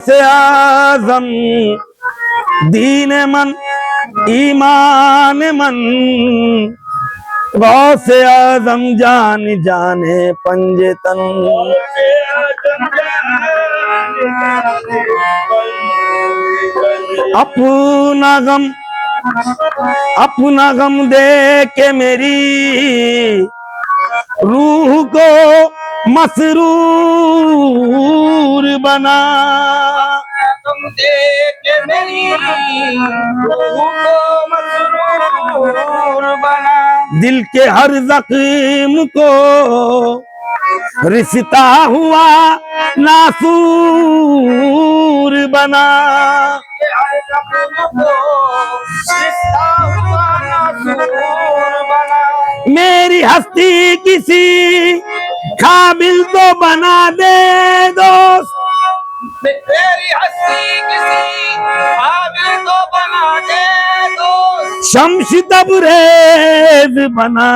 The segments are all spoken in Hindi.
से आजम दीन मन ईमान मन, गौसे आजम जान जाने पंजतन। अपना गम दे के मेरी रूह को मसरूर बना। गम दे के मेरी रूह को मसरूर बना। दिल के हर जख्म को रिश्ता हुआ नासूर बना। मेरी हस्ती किसी काबिल तो बना दे दोस्त, मेरी हस्ती किसी काबिल तो बना दे दोस्त। शम्स तबरेज बना,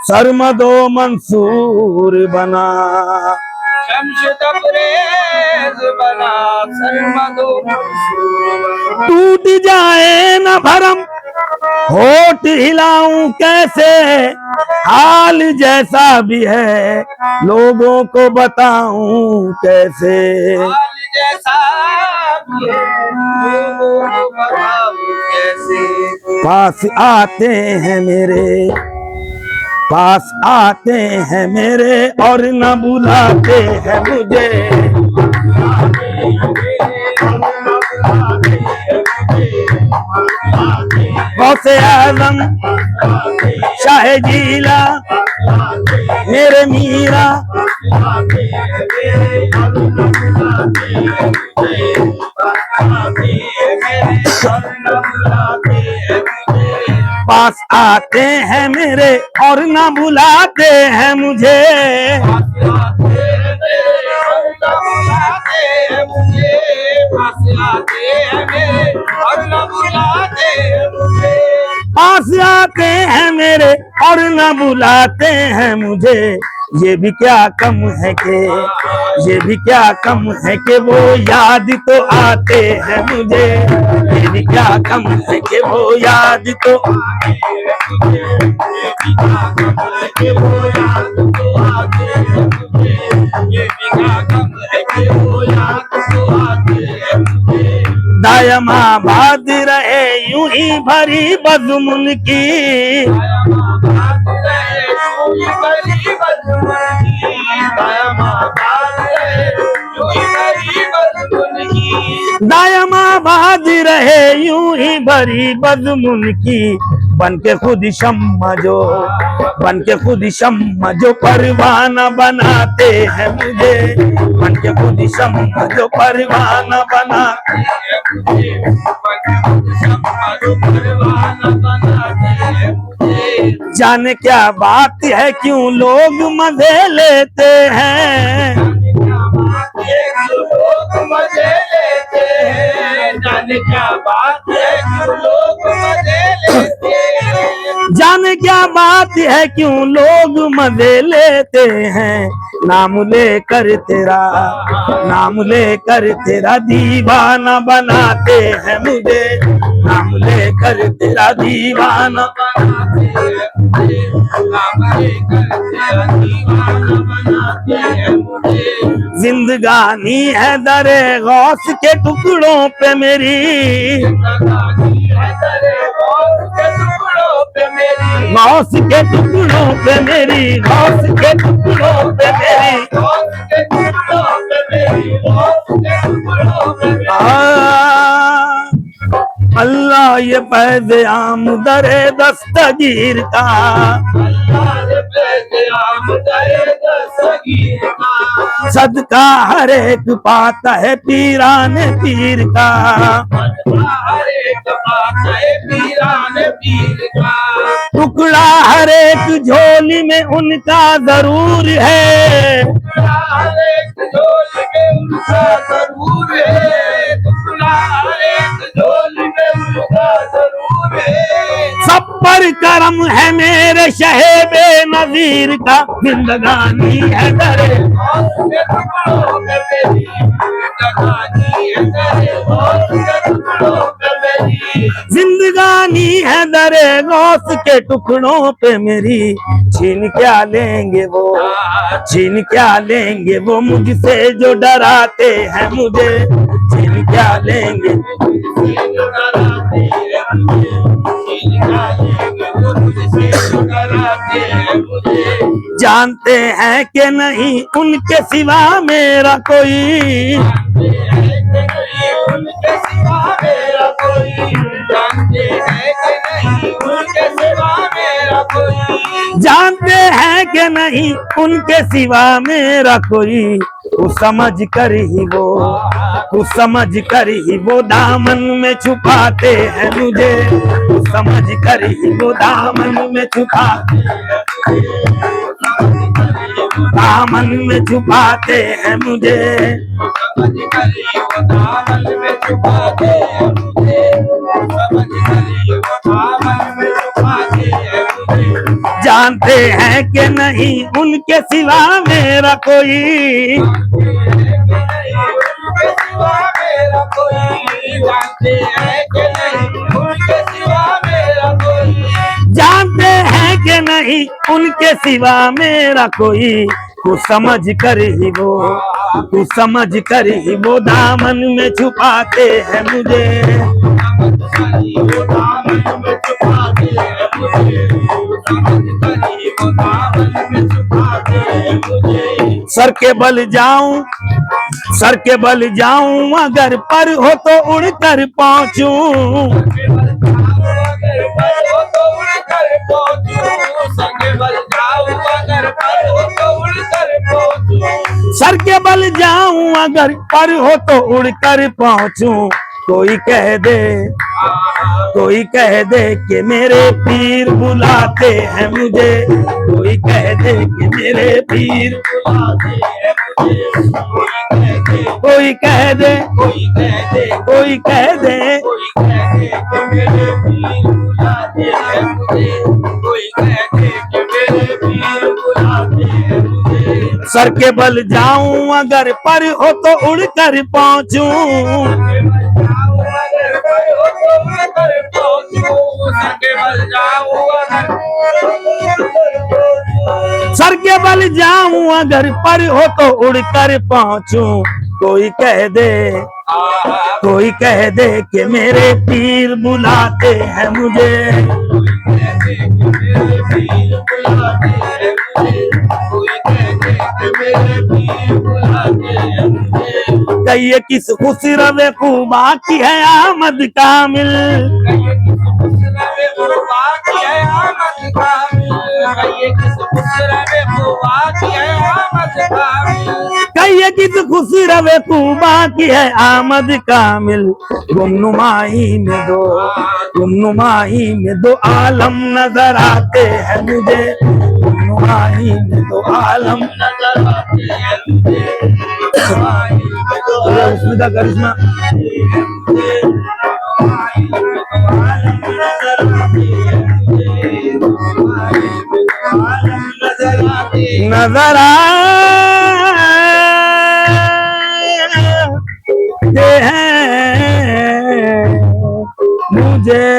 सरमदो मंसूर बना। शम्स तबरेज बना, सरमदो मंसूर बना। टूट जाए न भरम होठ हिलाऊं कैसे, हाल जैसा भी है लोगों को बताऊं कैसे। हाल जैसा भी है लोगों को बताऊं कैसे। पास आते हैं मेरे, पास आते हैं मेरे और न बुलाते हैं मुझे। गौसे आज़म शाह जीला मेरे मीरा, पास आते हैं मेरे और ना बुलाते हैं मुझे। पास आते हैं मेरे और ना बुलाते हैं मुझे। ये भी क्या कम है के, ये भी क्या कम है कि वो याद तो आते हैं मुझे। ये भी क्या कम है कि वो याद तो दायमा बात रहे यूं ही भरी बज़्म की। दायमाबाद रहे यूं ही भरी बज़्म की। बन के खुद शम्मा जो, बन के खुद शम्मा जो परवाना बनाते हैं मुझे। बन के खुद शम्मा जो परवाना बनाते हैं मुझे। जाने क्या बात है क्यों लोग मजे लेते हैं। जाने क्या बात है क्यों लोग मजे लेते हैं। जाने क्या बात है क्यों लोग मजे लेते हैं। नाम लेकर तेरा, नाम लेकर तेरा दीवाना बनाते हैं मुझे। नाम लेकर तेरा दीवाना बनाते हैं मुझे। नाम लेकर तेरा दीवाना बनाते हैं मुझे। जिंदगानी है दरे गौस के टुकड़ों पे मेरी। गौस के टुकड़ों पे मेरी, गौस के टुकड़ों पे मेरी। अल्लाह ये पैज़ाम दरे दस्तगीर का। सदका हर एक पाता है पीरान पीर का। टुकड़ा हर एक झोली में उनका जरूर है। सब पर करम है मेरे शहेबे नज़ीर का। जिंदगानी है दरे जवानी है दरे गौस के टुकड़ों पे मेरी, छीन क्या लेंगे वो, छीन क्या लेंगे वो मुझसे जो डराते हैं मुझे, छीन क्या लेंगे। जानते हैं कि नहीं उनके सिवा मेरा कोई, उनके सिवा मेरा कोई, जानते हैं कि नहीं उनके सिवा मेरा कोई, जानते हैं कि नहीं उनके सिवा मेरा कोई। कुछ समझ कर ही वो, कुछ समझ कर ही वो दामन में छुपाते हैं मुझे, कुछ समझ कर ही वो दामन में छुपाते, दामन में छुपाते हैं मुझे। समझ कर वो दामन में छुपाते हैं मुझे, समझ कर वो दामन में छुपाते हैं मुझे। जानते हैं कि नहीं उनके सिवा मेरा कोई, उनके सिवा मेरा कोई, जानते हैं कि नहीं उनके सिवा मेरा कोई, जानते हैं कि नहीं उनके सिवा मेरा कोई। कुछ समझ कर ही वो, कुछ समझ कर ही वो दामन में छुपाते हैं मुझे, वो दामन में छुपाते हैं मुझे, समझ कर वो दामन में छुपाते हैं मुझे। सर के बल जाऊं, सर के बल जाऊं अगर पर हो तो उड़ कर पहुंचूं, सर के बल जाऊं अगर पर हो तो उड़ कर पहुंचूं। कोई कह दे, कोई कह दे कि मेरे पीर बुलाते हैं मुझे, कोई कह दे कि मेरे पीर बुलाते हैं मुझे, कोई कह दे, कोई कह दे, कोई कह दे, कोई कह दे कि मेरे पीर बुलाते हैं मुझे, कोई कह दे कि मेरे पीर बुलाते हैं मुझे। सर के बल जाऊं अगर पर हो तो उड़ कर पहुंचूं, सर के बल जाऊं अगर पर हो तो उड़ कर पहुंचूं। कोई कह दे, कोई कह दे कि मेरे पीर बुलाते हैं मुझे, कहिए किस खुसरवे खूबा की है आमद कामिल, कहिए किस खुसरवे खूबा की है आमद कामिल। गुमनुमाही में दो, गुमनुमाही में दो आलम नजर आते हैं मुझे, गुमनुमाही में दो आलम नजर आते हैं मुझे। उसमें का करिश्मा नजर आते हैं मुझे।